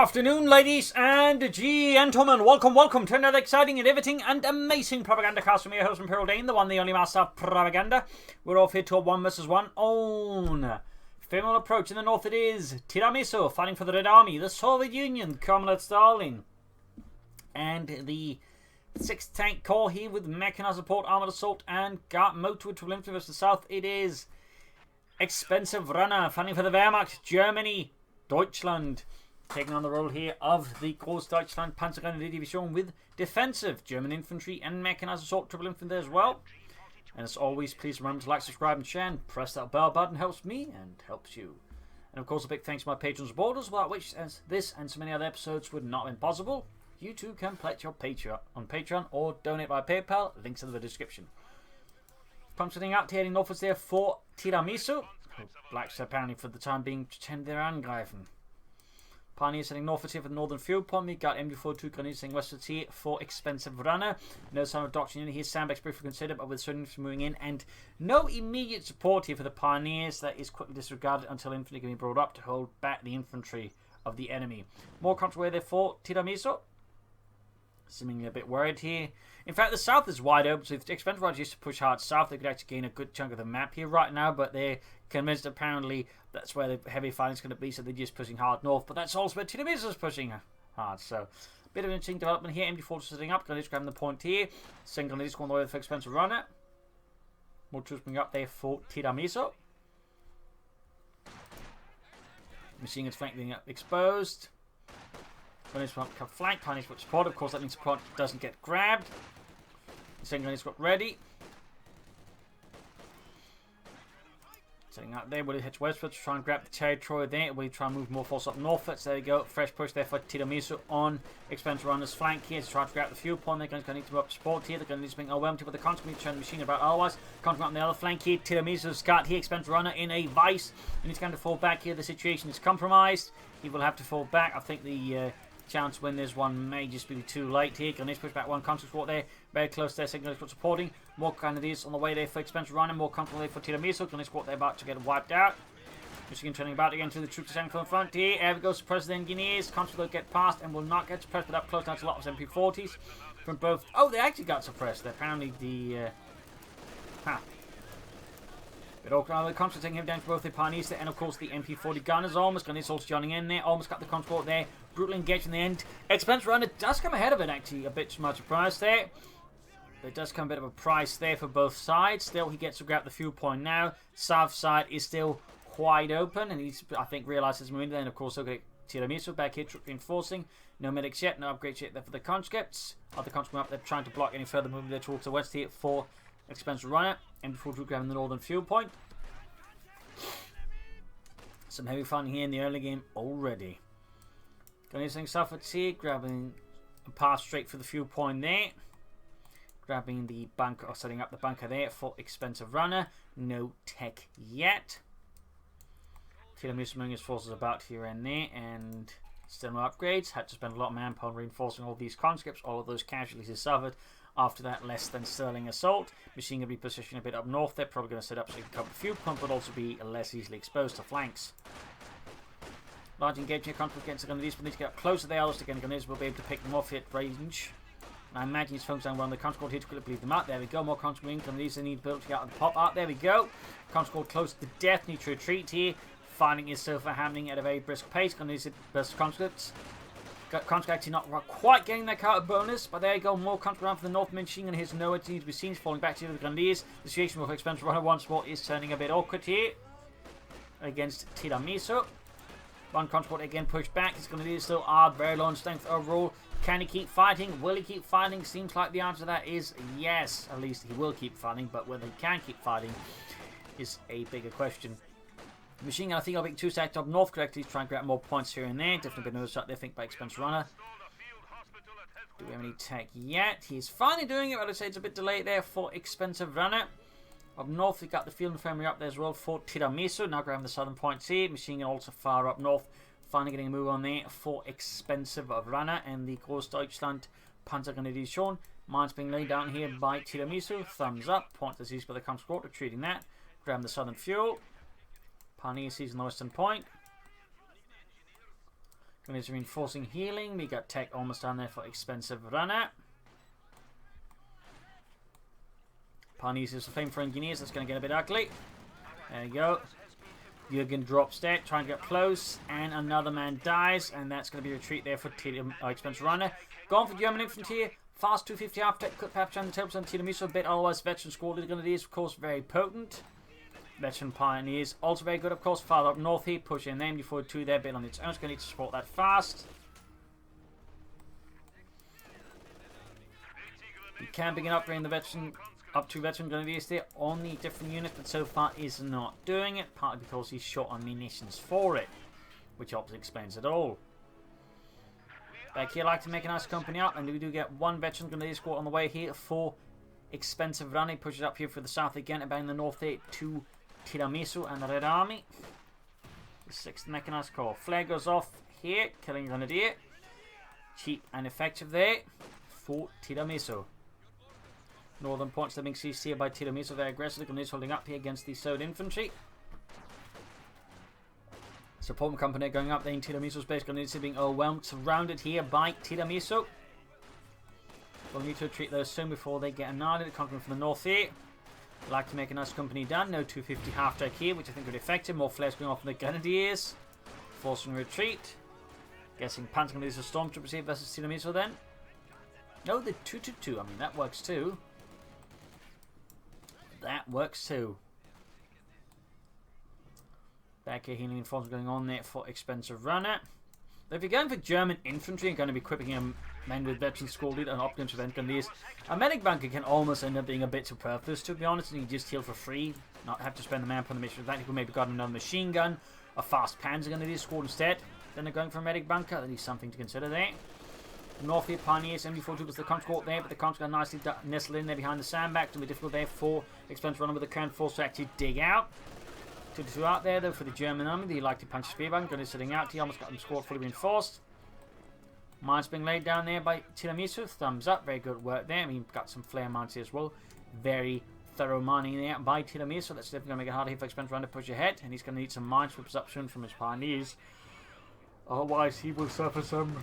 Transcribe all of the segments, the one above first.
afternoon, ladies and gentlemen. Welcome to another exciting and riveting and amazing Propagandacast from your host, Imperial Dane, the one, the only master of propaganda. We're off here to a 1 vs 1 on Faymonville Approach. In the north it is Tiramisu fighting for the Red Army, the Soviet Union, Comrade Stalin, and the 6th Tank Corps here with mechanized support, armored assault, and motor with infantry versus the south. It is Expensive Runner fighting for the Wehrmacht, Germany, Deutschland. Taking on the role here of the CoH2 Deutschland Panzergrenadier with defensive German infantry and mechanized assault triple infantry as well. And as always, please remember to like, subscribe, and share, and press that bell button. Helps me and helps you. And of course, a big thanks to my patrons and supporters, without which this and so many other episodes would not have been possible. You too can pledge your Patreon on Patreon or donate via PayPal. Links in the description. Pumps heading out, heading northwards there for Tiramisu. Blacks apparently for the time being pretend they're angreifen. Pioneers heading northwards here for the northern field point. We got MD42 grenadiers heading westwards here for Expensive Runner. No sign of doctrine in here. Sandbags briefly considered, but with certain moving in, and no immediate support here for the Pioneers. That is quickly disregarded until infantry can be brought up to hold back the infantry of the enemy. More control there for Tiramisu. Seemingly a bit worried here. In fact, the south is wide open, so if the Expensive Runners used to push hard south, they could actually gain a good chunk of the map here right now, but they're convinced apparently that's where the heavy fighting is going to be, so they're just pushing hard north, but that's also where Tiramisu is pushing hard, so a bit of an interesting development here. MD4 sitting up, Grenadiers grabbing the point here. Single Grenadiers going the way for Expensive Runner. More troops coming up there for Tiramisu. Machine guns flank being exposed. Grenadiers come flank, Pioneers put support, of course that means support doesn't get grabbed. The second Grenadiers got ready. Setting up there, will he hitch westwards to try and grab the territory there? Will he try and move more force up northwards? There we go, fresh push there for Tiramisu on Expensive Runner's flank here to try to grab the fuel point. They're going to need to move up support here. They're going to need to bring overwhelmed here with the constantly turn the machine about otherwise. Constantly on the other flank here. Tiramisu's got here Expensive Runner in a vice. And he's going to fall back here. The situation is compromised. He will have to fall back. I think the chance when there's one may just be too late here. Grenadiers push back one constant support there. Very close there. Second Grenadiers supporting. More Grenadiers on the way there for Expensive Runner. More control there for Tiramisu. Grenadiers squad there about to get wiped out. Michigan turning about again to the troops in front here. There we go. Suppress the engineers. Constantly will get past and will not get suppressed, but up close now to a lot of MP40s from both. Oh, they actually got suppressed. Apparently the But Oakland, the control taking him down to both the Pioneers and of course the MP40 gunners. Almost Grenadiers also joining in there. Almost got the control there. Brutal engaged in the end. Expensive Runner does come ahead of it actually. A bit too much surprise there. There does come a bit of a price there for both sides. Still, he gets to grab the fuel point now. South side is still wide open, and he's, I think, realizes moving there. And of course, he'll get Tiramisu back here, troop reinforcing. No medics yet, no upgrades yet there for the conscripts. Other conscripts up there trying to block any further movement there towards the west here for Expensive Runner. And before troop grabbing the northern fuel point. Some heavy fighting here in the early game already. Going southwards here, grabbing a pass straight for the fuel point there. Grabbing the bunker, or setting up the bunker there for Expensive Runner. No tech yet. Tiramisu moving his forces about here and there, and still no upgrades. Had to spend a lot of manpower reinforcing all these conscripts. All of those casualties he suffered. After that, less than sterling assault. Machine going to be positioned a bit up north. They're probably going to set up so you can cover the fuel pump, but also be less easily exposed to flanks. Large engagement conflict against the Grenadiers, but need to get up closer. They are also again. Grenadiers will be able to pick them off at range. And I imagine he's focused on one of the conscript here to quickly bleed them out. There we go. More conscript Grenadiers. They need to be able to get out and pop out. There we go. Conscript close to death. Need to retreat here. Fighting is so far happening at a very brisk pace. Grenadiers versus conscripts. Conscript actually not quite getting that counter bonus, but there you go. More conscript around for the North machine, and here's nowhere to need to be seen. Falling back to the Grenadiers. The situation with Expensive Runner once more is turning a bit awkward here against Tiramisu. One conscript again pushed back. His Grenadiers still are very low in strength overall. Can he keep fighting? Will he keep fighting? Seems like the answer to that is yes. At least he will keep fighting, but whether he can keep fighting is a bigger question. Machine gun, I think I'll be 2 stacked up north correctly to try and grab more points here and there. Definitely been another shot there, I think, by Expensive Runner. Do we have any tech yet? He's finally doing it, but I'd say it's a bit delayed there for Expensive Runner. Up north, we got the field infirmary up there as well for Tiramisu. Now grabbing the southern points here. Machine gun also far up north. Finally getting a move on there for Expensive Runner and the CoH2 Deutschland Panzergrenadier shown. Mines being laid down here by Tiramisu. Thumbs up. Point is used by the conscript, retreating that. Grabbing the southern fuel. Pioneer sees the western point. Grenadiers reinforcing healing. We got tech almost down there for expensive runner. Parnes is the flame for engineers. That's going to get a bit ugly. There you go. Jürgen drops there, trying to get close, and another man dies, and that's going to be a retreat there for expensive runner. Gone for German infantry. Fast 250 after, could perhaps turn the tables on Tiramisu a bit, otherwise veteran squad is going to be, of course, very potent. Veteran pioneers, also very good, of course, farther up north here, pushing them before 2 there, bit on its own, it's going to need to support that fast. Camping and upgrading the veteran, up to veteran grenadiers there on the different units, but so far is not doing it, partly because he's short on munitions for it, which obviously explains it all. Back here, like to make a nice company up, and we do get 1 veteran grenadier squad on the way here for expensive running. Pushes up here for the south again, and bang the north there to Tiramisu and the Red Army. The 6th mechanized corps. Flare goes off here, killing grenadier. Cheap and effective there for Tiramisu. Northern points being seized here by Tiramisu. Very aggressive. The grenadiers holding up here against the Sword Infantry. Support company going up there in Tiramisu's base. Grenadiers being overwhelmed. Surrounded here by Tiramisu. We'll need to retreat those soon before they get annihilated. Conquering from the north here. Like to make a nice company done. No 250 half track here, which I think would be effective. More flares going off from the grenadiers. Forcing retreat. Guessing Panther Grenadiers are Stormtroopers here versus Tiramisu then. No, the 2-2-2. I mean, that works too. That works too. Back here, healing enforcement going on there for expensive runner. If you're going for German infantry and going to be equipping them men with veteran school leader and options to prevent grenadiers, a medic bunker can almost end up being a bit superfluous, to be honest, and you just heal for free, not have to spend the man for the mission. That people maybe got another machine gun, a fast panzer grenadier squad instead. Then they're going for a medic bunker. At least something to consider there. North here, Pioneers, MD42 was the conscript there, but the conscript got nicely nestled in there behind the sandbag. It's going to be difficult there for expensive runner with the current force to actually dig out. 2-2 out there though for the German army. They like to punch spear button. Going to sitting out. He almost got them squad fully reinforced. Mines being laid down there by Tiramisu. Thumbs up. Very good work there. I mean, got some flare mines here as well. Very thorough mining there by Tiramisu. That's definitely going to make it harder here for expensive runner to push ahead. And he's going to need some mine sweeps up soon from his Pioneers. Otherwise, he will suffer some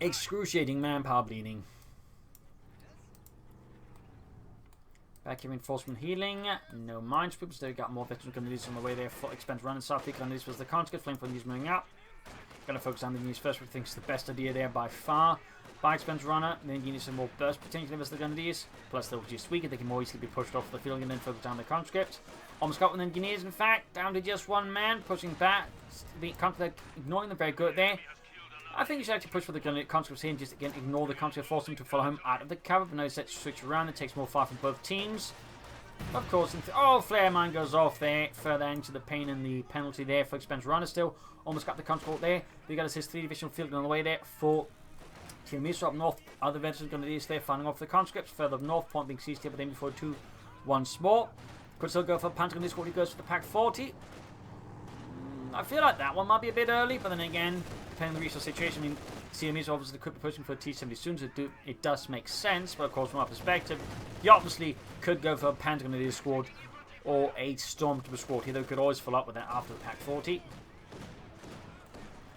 excruciating manpower bleeding. Back here, reinforcement healing. No mine sweeps. They've got more veteran grenadiers on the way there for expensive run. And South Peak grenadiers was the conscript. Flame from these moving up. Going to focus on the units first, which I think is the best idea there by far. By expensive runner, then you need some more burst potential versus the grenadiers. Plus, they're just weaker. They can more easily be pushed off the field and then focus down the conscript. Almost got with engineers, in fact, down to just 1 man, pushing back. The conscript ignoring them, very good there. I think you should actually push for the conscripts here and just again ignore the conscript, force them to follow him out of the cover. But no, set to switch around. It takes more fire from both teams. Of course, flare mine goes off there. Further into the pain and the penalty there for expensive runner still. Almost got the conscript there. We got assist 3 divisional field on the way there for Tiramisu up north. Other veterans going to do there, firing off the conscripts. Further up north, point being seized here, but then before 2 once more. Could still go for Panther Grenadiers squad. He goes for the Pack 40. I feel like that one might be a bit early, but then again, depending on the resource situation, I mean, Tiramisu obviously could be pushing for a T-70 soon, so it does make sense, but of course, from our perspective, you obviously could go for a Panther Grenadier squad or a Stormtrooper squad here, though could always follow up with that after the Pack 40.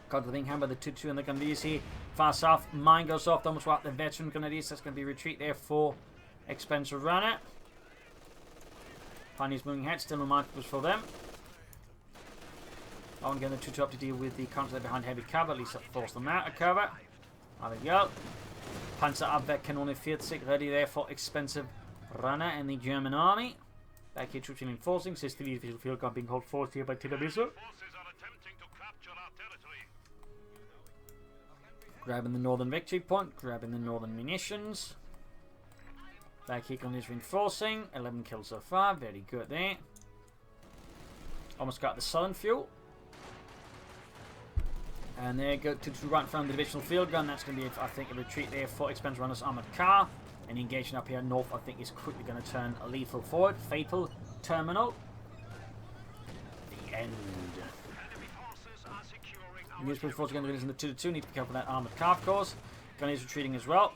Got the being hammered by the 2-2 and the Grenadiers here. Far south, mine goes off, almost right the veteran Grenadiers. That's going to be a retreat there for expensive runner. Pioneers moving ahead, still no mine for them. I'm going to 2-2 up to deal with the conscript behind heavy cover, at least force them out of cover. There we go. Panzer Abwehrkanone 40 ready there for expensive runner and the German army. Back here, troops reinforcing. Says the divisional field gun being held forced here by Tiramisu. Grabbing the northern victory point, grabbing the northern munitions. Back here, is reinforcing. 11 kills so far, very good there. Almost got the southern fuel. And there you go to right in front of the divisional field gun. That's going to be, I think, a retreat there for expensive runners armored car. And engaging up here north, I think, is quickly going to turn a lethal forward. Fatal terminal. The end. Newspaper force going to in the 2-2. Need to be careful with that armored car, of course. Gun is retreating as well.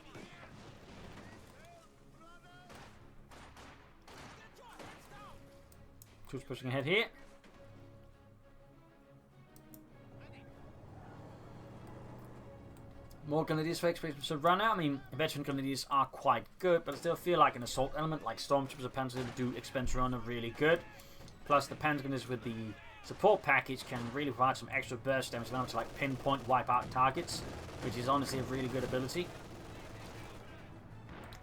Troops pushing ahead here. More Grenadiers for Expedition Runner. I mean, veteran Grenadiers are quite good, but I still feel like an assault element like Stormtroopers or Panzer do Expense Runner really good. Plus, the Panzer Grenadiers with the support package can really provide some extra burst damage now to like pinpoint wipe out targets, which is honestly a really good ability.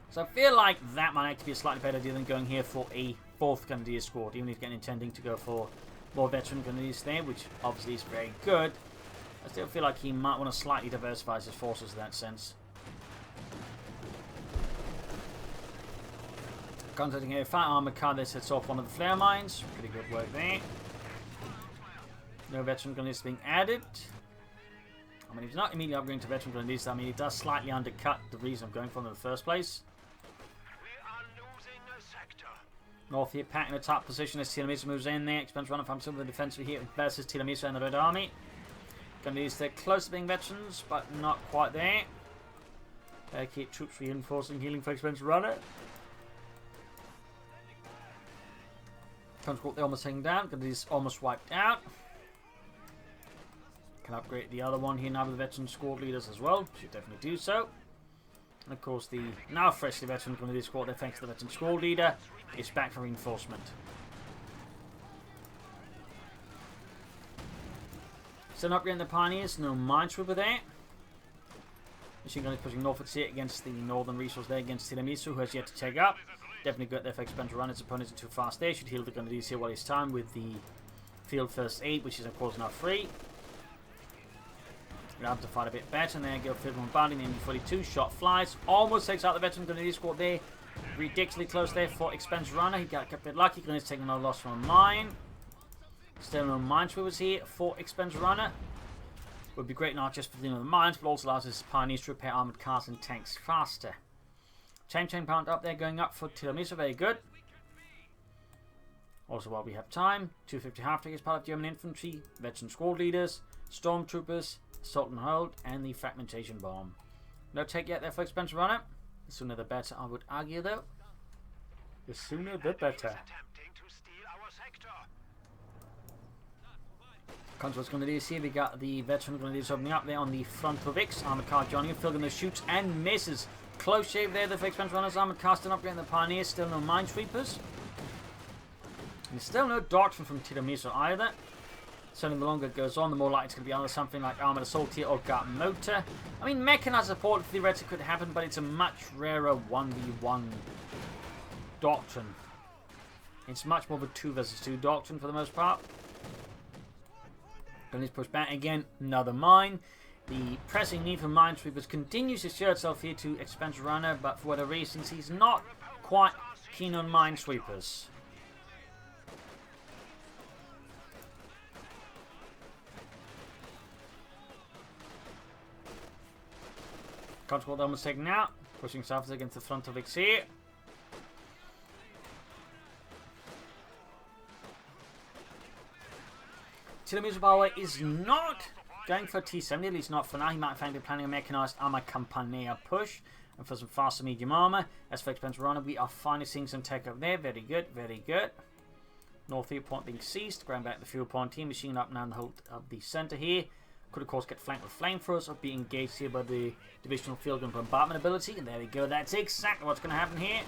So I feel like that might actually be a slightly better deal than going here for a 4th Grenadier squad, even if you're intending to go for more veteran Grenadiers there, which obviously is very good. I still feel like he might want to slightly diversify his forces in that sense. Contacting a fire armored car that sets off one of the flare mines. Pretty good work there. No veteran Grenadiers being added. I mean, if he's not immediately upgrading to veteran Grenadiers, I mean, it does slightly undercut the reason I'm going for them in the first place. North here, Pack in a top position as Tiramisu moves in there. Expense Runner from some of the defensive here versus Tiramisu and the Red Army. Grenadiers, they're close to being veterans, but not quite there. Keep troops reinforcing, healing for Expense Runner. Transport, they're almost taken down. Grenadiers almost wiped out. Can upgrade the other one here now with the veteran squad leaders as well. Should definitely do so. And of course, the now freshly veteran Grenadier squad, thanks to the veteran squad leader, is back for reinforcement. Still not upgrading the Pioneers, no Minesweeper there. Machine gun is pushing northwards here against the northern resource there against Tiramisu, who has yet to take up. Definitely good there for Expense Run. Its opponents are too fast there. Should heal the Grenadiers here while it's time with the field first aid, which is of course now free. We'll have to fight a bit better. And there you go, field bombarding the MD-42. Shot flies. Almost takes out the veteran Grenadier squad there. Ridiculously close there for Expense Runner. He got a bit lucky. Grenadiers taking another loss from a mine. Still no Minesweepers here for Expense Runner. Would be great not just for dealing with the mines, but also allows his Pioneers to repair armored cars and tanks faster. Chain pound up there going up for Tiramisu. Very good. Also, while we have time, 250 half-take is part of German infantry, veteran squad leaders, stormtroopers, assault and hold, and the fragmentation bomb. No take yet there for Expense Runner. The sooner the better, I would argue, though. The sooner the better. Controls Grenadiers here. We got the veteran Grenadiers opening up there on the front of X. Armored car joining, filling the shoots and misses. Close shave there, the Expense Runners. Armored car still upgrading the Pioneers. Still no Minesweepers. And still no Doctrine from Tiramisu either. Certainly the longer it goes on, the more likely it's going to be either something like Armored Assault here or Gut Motor. I mean, mechanized support theoretically could happen, but it's a much rarer 1v1 Doctrine. It's much more of a 2 versus 2 Doctrine for the most part. Let's push back again, another mine. The pressing need for Minesweepers continues to show itself here to Expense Runner, but for whatever reasons, he's not quite keen on Minesweepers. Control almost taken out, pushing south against the front of X here. Tiramisu, by the way, is not going for T-70, at least not for now. He might find be planning a mechanized armor Campania push and for some faster medium armor. As for Expense Runner, we are finally seeing some tech up there. Very good, very good. North fuel point being seized. Going back to the fuel point team, machine up now in the whole of the center here. Could of course get flanked with flamethrowers or be engaged here by the divisional field gun bombardment ability. And there we go. That's exactly what's going to happen here.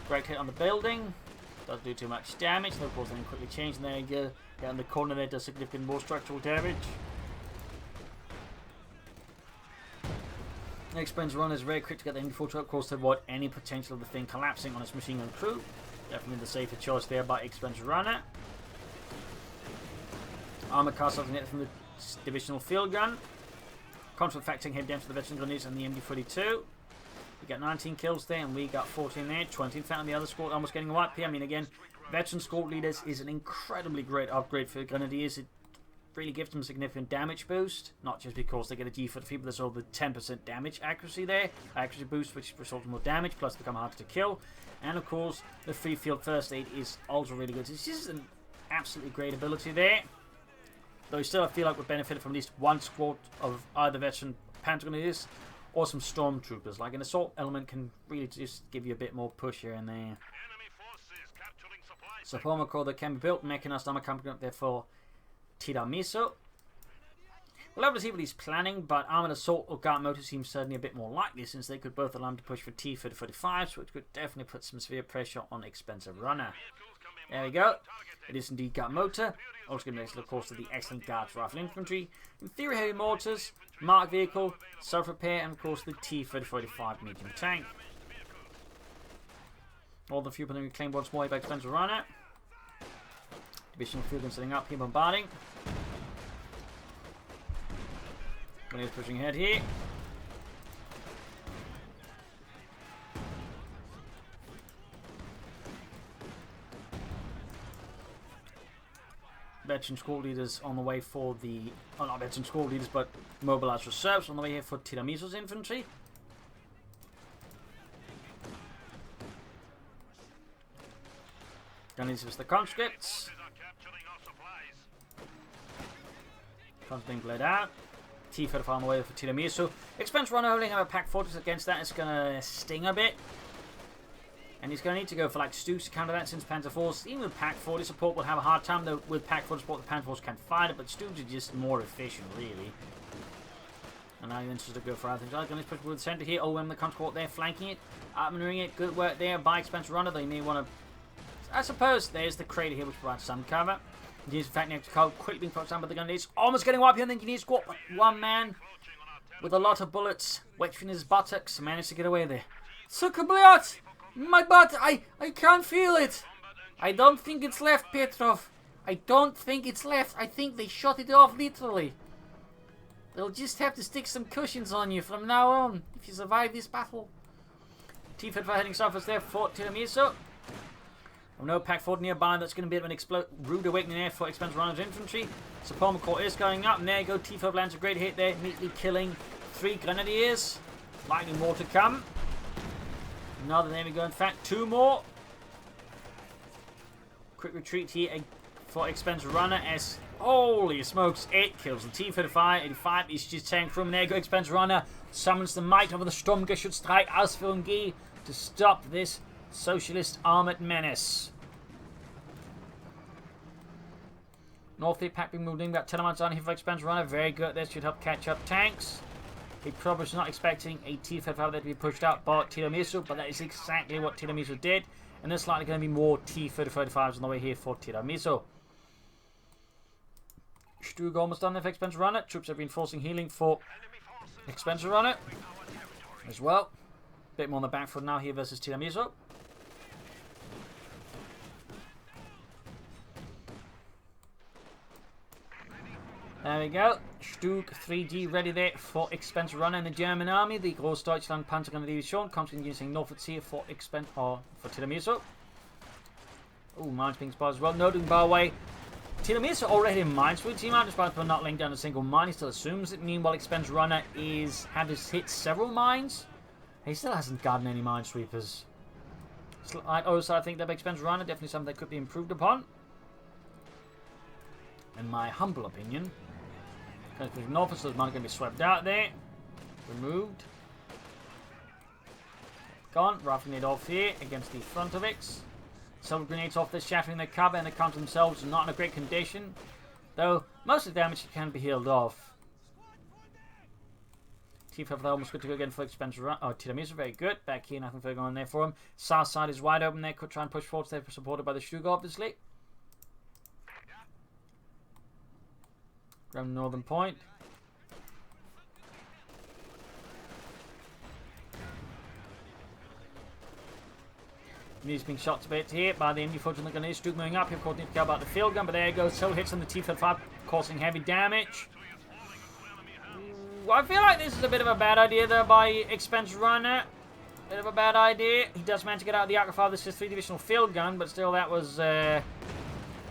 Great hit on the building. Doesn't do too much damage. Of course, then quickly change. And there you go. Down the corner there does significant more structural damage. Expense Runner is very quick to get the MD-42 of course to avoid any potential of the thing collapsing on its machine gun crew. Definitely the safer choice there by Expense Runner. Armor cast off the net from the divisional field gun. Contra affecting head down to the veteran Grenadiers and the MD-42. We got 19 kills there, and we got 14 there. 20 in fact on the other squad, almost getting a wipe here. I mean, again, veteran squad leaders is an incredibly great upgrade for Grenadiers. It really gives them a significant damage boost, not just because they get a G for the feet, but there's all the 10% damage accuracy there. Accuracy boost, which results in more damage, plus become harder to kill. And of course, the free field first aid is also really good. This is an absolutely great ability there. Though still, I feel like we benefited from at least one squad of either veteran Grenadiers or some stormtroopers. Like an assault element can really just give you a bit more push here and there. So armor core that can be built, mechanized armor coming up there for Tiramisu. We'll have to see what he's planning, but Armoured Assault or Guard Motor seems certainly a bit more likely, since they could both allow him to push for T-30-45, which could definitely put some severe pressure on Expensive Runner. There we go. It is indeed Guard Motor. Also going to next, of course, to the excellent Guards Rifle Infantry. In theory, heavy mortars, marked vehicle, self-repair, and of course the T-30-45 medium tank. All the few preliminary claim once more by Expensive Runner. Divisional field gun setting up here, bombarding. Grenadiers pushing ahead here. Veteran squad leaders on the way for the... Oh, not veteran squad leaders, but mobilized reserves on the way here for Tiramisu's infantry. Gunners with the conscripts. Guns being bled out. T-35 on the way for Tiramisu. Expense Runner only have a pack fortress against that. It's going to sting a bit. And he's going to need to go for like Stooks to counter that, since Panzer Force, even with Pack 40 support, will have a hard time. Though with Pack 40 support, the Panzer Force can fight it, but Stooks are just more efficient, really. And now he wants to go for other things. I'm going to push with the centre here. OM the Conscript there, flanking it, outmaneuvering it. Good work there by Expense Runner. They may want to. I suppose there's the crater here, which provides some cover. He's in fact next to Cole, quickly being put down by the gun. He's almost getting wiped here, and then Engineer Squad, one man with a lot of bullets, wedged in his buttocks, managed to get away there. Suka Blyat! My butt! I can't feel it! I don't think it's left, Petrov. I don't think it's left. I think they shot it off, literally. They'll just have to stick some cushions on you from now on, if you survive this battle. T-35 heading southwards there for Tiramisu. No Pack 40 nearby. That's going to be a bit of an rude awakening there for Expense Runner's infantry. Support Corps is going up, and there you go. T-35 lands a great hit there, neatly killing 3 Grenadiers. Likely more to come. Another, there we go. In fact, 2 more. Quick retreat here for Expense Runner as, holy smokes, it kills the T-35. 85 is just tearing from. There you go. Expense Runner summons the might of the Sturmgeschützstreit Ausführung G to stop this socialist armoured menace. North East Pack being moved in, about 10 miles on here for Expense Runner. Very good. This should help catch up tanks. He probably was not expecting a T-35 there to be pushed out by Tiramisu, but that is exactly what Tiramisu did. And there's likely going to be more T-35s on the way here for Tiramisu. Stug almost done there for Expense Runner. Troops are reinforcing healing for Expense Runner as well. Bit more on the back foot now here versus Tiramisu. There we go. Stug 3G ready there for Expense Runner in the German army. The Großdeutschland Panzergrenadier constantly using Norfolk here for Tiramisu. Oh, mines being spotted as well. Noting by the way, Tiramisu already in minesweeper team out, despite not laying down a single mine. He still assumes it. Meanwhile, Expense Runner has hit several mines. He still hasn't gotten any minesweepers. Also, I think that Expense Runner definitely something that could be improved upon. In my humble opinion. North, so there's money going to be swept out there. Removed. Gone. Roughing it off here against the front of it. Some grenades off there, shattering their cover, and the counter themselves are not in a great condition. Though, most of the damage can be healed off. T-35 almost good to go again for Expense Runner. Oh, Tiramisu, very good. Back here, nothing further going on there for him. South side is wide open there. Could try and push forward. They're supported by the Stug, obviously. Grab northern point. He's being shot a bit here by the enemy fortune. The Grenadier Stug moving up. Of course, need to care about the field gun, but there you go. So hits on the T-35, causing heavy damage. I feel like this is a bit of a bad idea there by Expense Runner. Bit of a bad idea. He does manage to get out of the Arc of this is 3 divisional field gun, but still that was a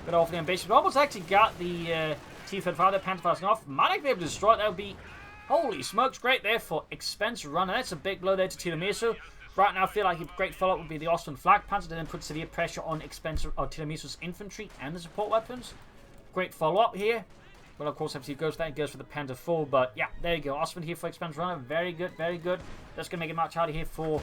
bit awfully ambitious. We almost actually got the T-35, the Panther passing off. Might actually be able to destroy it. That would be, holy smokes, great there for Expense Runner. That's a big blow there to Tiramisu. Right now I feel like a great follow-up would be the Austrian Flag Panzer to then put severe pressure on Tiramisu's infantry and the support weapons. Great follow-up here. Well, of course, if he goes for that, he goes for the Panzer IV. But yeah, there you go. Austrian here for Expense Runner. Very good, very good. That's going to make it much harder here for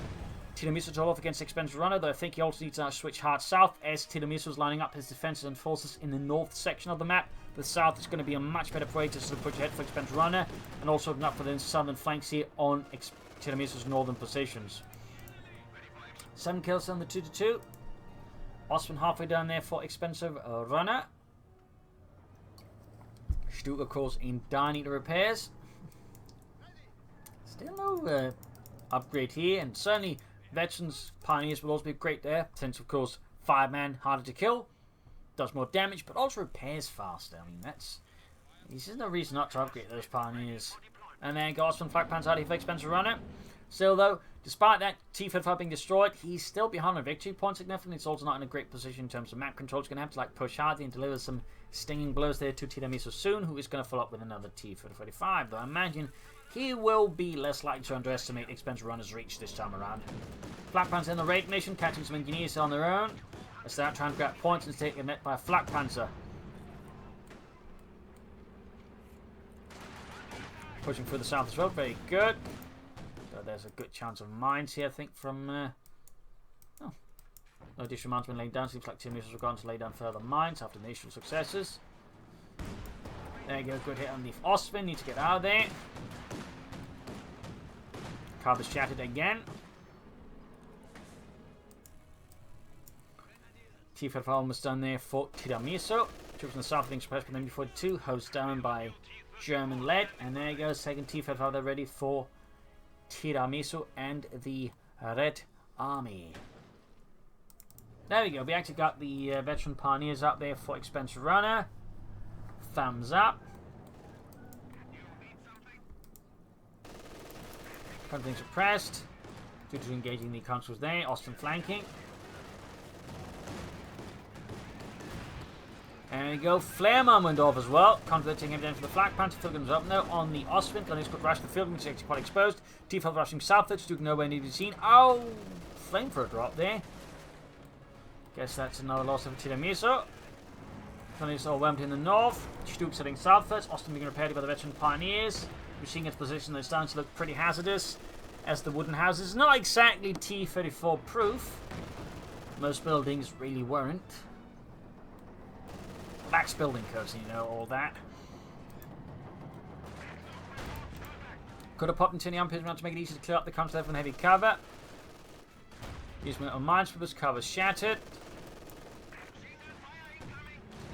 Tiramisu to off against Expensive Runner, though I think he also needs to switch hard south as Tiramisu is lining up his defenses and forces in the north section of the map. The south is going to be a much better way to sort of push ahead for Expensive Runner, and also open up for the southern flanks here on Tiramisu's northern positions. 7 kills on the 2-2. Osman halfway down there for Expensive Runner. Stuck, of course, in dire need of repairs. Still no upgrade here, and certainly Veterans Pioneers will also be great there, since, of course, 5-man harder to kill, does more damage, but also repairs faster. I mean, there's no reason not to upgrade those Pioneers. And then Osman Flak Pants out here for Expensive Runner. Still, though, despite that T-55 being destroyed, he's still behind on victory point significantly. It's also not in a great position in terms of map control. He's going to have to push hard and deliver some stinging blows there to Tiramisu soon, who is going to follow up with another T-45. Though I imagine he will be less likely to underestimate Expensive Runner's reach this time around. Flak Panzer in the raid mission, catching some engineers on their own. They start trying to grab points and take a net by a Flak Panzer. Pushing through the south as well, very good. So there's a good chance of mines here, I think, from... no additional mines been laid down. Seems like Tiramisu has gone to lay down further mines after the initial successes. There you go, good hit on the Osman. Need to get out of there. Cover's shattered again. T-55 almost done there for Tiramisu. Troops on the south being suppressed, but then before 2 hosed down by German lead. And there you go, second T-55 there ready for Tiramisu and the Red Army. There we go, we actually got the Veteran Pioneers up there for Expensive Runner. Thumbs up. Being suppressed due to engaging the consuls there. Austin flanking. There we go. Flareman went off as well, converting him down for the Flak Panther. Filgrim's up now on the Osman. Glennis could rush the Filgrim, which is actually quite exposed. T-5 rushing southwards. Duke nowhere needed to be seen. Oh, flamethrower drop there. Guess that's another loss of Tiramisu. Glennis overwhelmed in the north. Stuke heading southwards. Austin being repaired by the Veteran Pioneers. We're seeing its position that's starting to look pretty hazardous as the wooden houses. Not exactly T-34 proof. Most buildings really weren't. Lax building codes, you know, all that. Could have popped into the armpit around to make it easy to clear up the country from heavy cover. Using of minesweepers, cover shattered.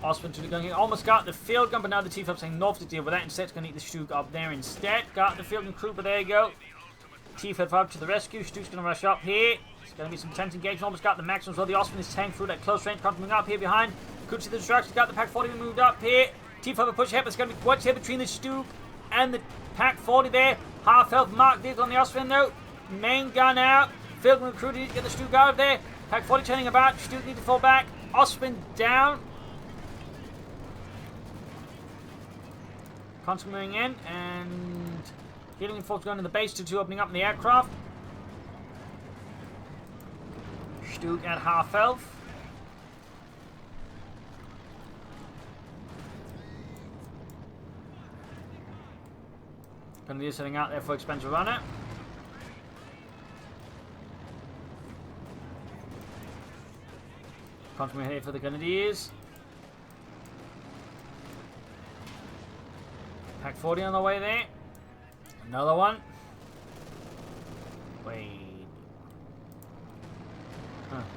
Osman to the gun. He almost got the field gun, but now the T-5 saying north to deal with that. Instead, it's going to need the Stuke up there instead. Got the field gun crew, but there you go. T-5 to the rescue. Stuke's going to rush up here. It's going to be some tense engagement. Almost got the maximum as well. The Osman is tanking through that close range. Coming up here behind. Could see the distraction. Got the Pack 40 moved up here. T-5 push ahead, but it's going to be what's here between the Stuke and the Pack 40 there. Half health mark vehicle on the Osman though. Main gun out. Field gun crew to get the Stuke out of there. Pack 40 turning about. Stuke need to fall back. Osman down. Continuing in, and healing force going to the base, 2-2 opening up in the aircraft. Stuke at half health. Going to be setting out there for Expensive Runner. Continuing here for the Grenadiers. Pack 40 on the way there. Another one. Wait.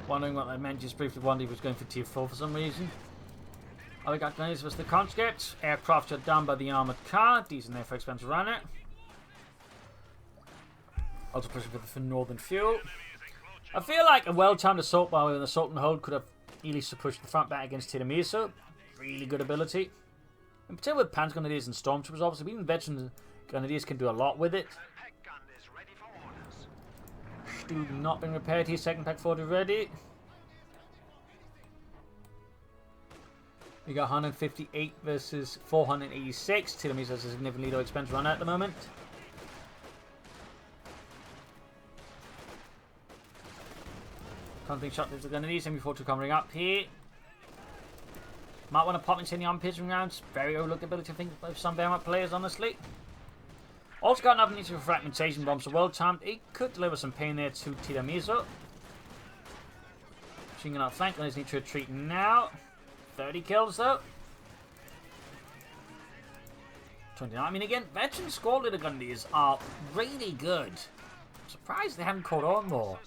Wondering what that meant. Just briefly wondered he was going for tier 4 for some reason. All we got grenades was the conscripts. Aircraft shut down by the armoured car. Decent there for Expensive Runner. Also pushing for the northern fuel. I feel like a well-timed assault while we were in the assault and hold could have easily pushed the front back against Tiramisu. Really good ability. In particular with Panzer Grenadiers and Stormtroopers, obviously, even Veteran Grenadiers can do a lot with it. Stuke not been repaired here, second Pack 40 ready. We got 158 versus 486. Tiramisu has a significantly low expense run at the moment. Conflict shot there's the Grenadiers, MB42 coming up here. Might want to pop into the arm pitching rounds. Very overlooked ability, I think, by some Bearmount players, honestly. Also got enough need for fragmentation bomb, so well timed. It could deliver some pain there to Tiramisu. Machine gun out flank, let's need to retreat now. 30 kills though. 29. I mean, again, veteran squad leader gundies are really good. I'm surprised they haven't caught on more.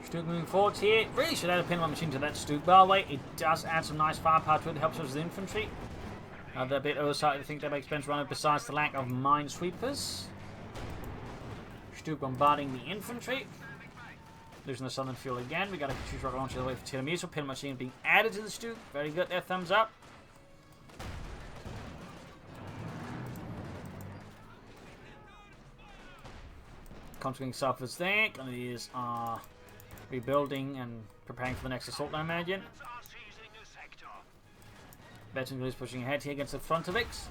Stuke moving forwards here. Really should add a pin machine to that Stuke. By the way, it does add some nice firepower to it. It helps us with infantry. They're a bit oversight, I think, that makes Spencer runner besides the lack of minesweepers. Stuke bombarding the infantry. Losing the southern fuel again. We got a Katyusha rocket launcher away for Tiramisu. Pin machine being added to the Stuke. Very good there. Thumbs up. Conquering southwards there. Grenadiers are rebuilding and preparing for the next assault, I imagine. Veteran is pushing ahead here against the front of X.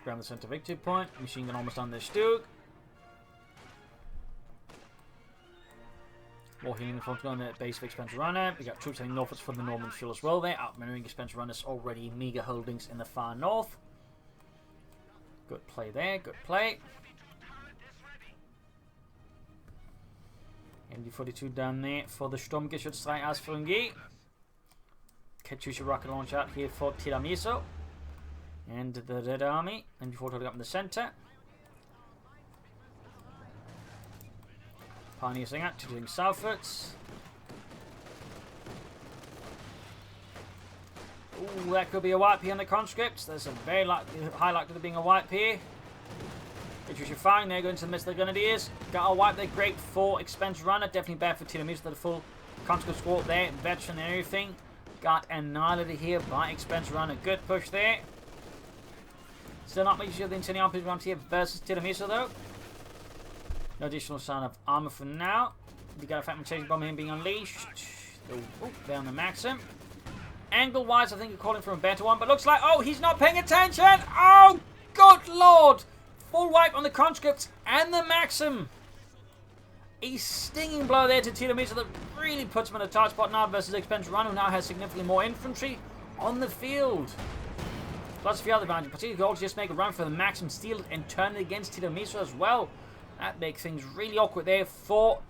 Grab the center victory point. Machine gun almost on the Stuke. More healing in front on the base of Expense Runner. We got troops heading northwards for the Northern fuel as well there. Outmaneuvering Expense Runners already meager holdings in the far north. Good play there, good play. MD-42 down there for the Sturmgeschützträger. Katyusha rocket launch out here for Tiramisu. And the Red Army. MD-4 holding up in the center. Pioneers out, doing southwards. Ooh, that could be a wipe here on the conscripts. There's a very high likelihood of being a wipe here. Which you should find there, going to the midst of the Grenadiers. Got a wipe there, great for Expense Runner. Definitely bad for Tiramisu, the full conscript squad there. Veteran and everything. Got annihilated here by Expense Runner. Good push there. Still not much of the Incendiary armies around here versus Tiramisu though. No additional sign of armor for now. We got a fragmentation bomb here being unleashed. Oh, there on the Maxim. Angle-wise, I think you're calling for a better one, but looks like, oh, he's not paying attention! Oh, good lord! Full wipe on the conscripts and the Maxim. A stinging blow there to Tiramisu that really puts him in a tight spot now versus Expense Runner, who now has significantly more infantry on the field. Plus a few other advantages. Particularly also just make a run for the Maxim, steal it, and turn it against Tiramisu as well. That makes things really awkward there for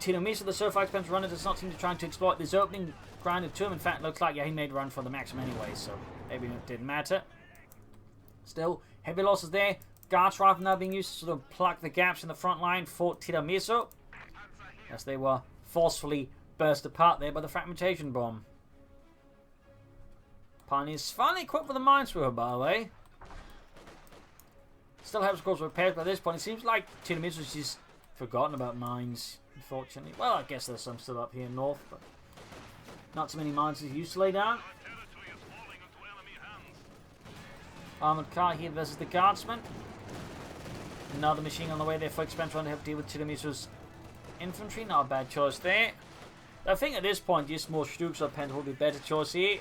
Tiramisu. The so far Expense Runner does not seem to try to exploit this opening grounded to him. In fact, looks like, yeah, he made a run for the Maxim anyway, so maybe it didn't matter. Still, heavy losses there. Guards rifle now being used to sort of plug the gaps in the front line for Tiramisu, as they were forcefully burst apart there by the fragmentation bomb. Pioneers finally equipped with the minesweeper, by the way. Still helps, of course, repairs by this point. It seems like Tiramisu's just forgotten about mines, unfortunately. Well, I guess there's some still up here north, but not so many mines as he used to lay down. Armoured car here versus the guardsman. Another machine on the way there for Expense Runner to have to deal with Tiramisu's infantry. Not a bad choice there. I think at this point, just more Stukes or Penta would be a better choice here.